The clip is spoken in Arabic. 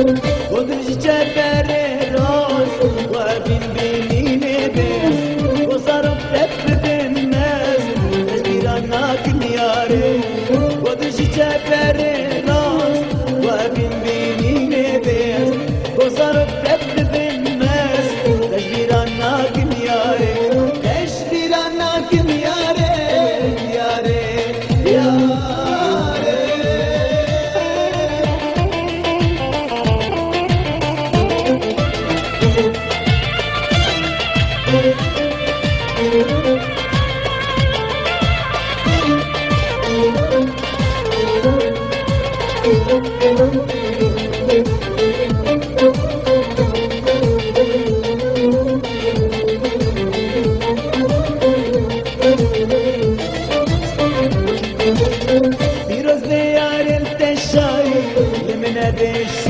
ودرج جبر راس وابن بنين بس وصرف لف بالناس تجبيرانا كنياري ودرج جبر راس وابن بنين بس وصرف لف بالناس تجبيرانا كنياري تجبيرانا كنياري ياري ياري Biraz değer el teşay, lemine beş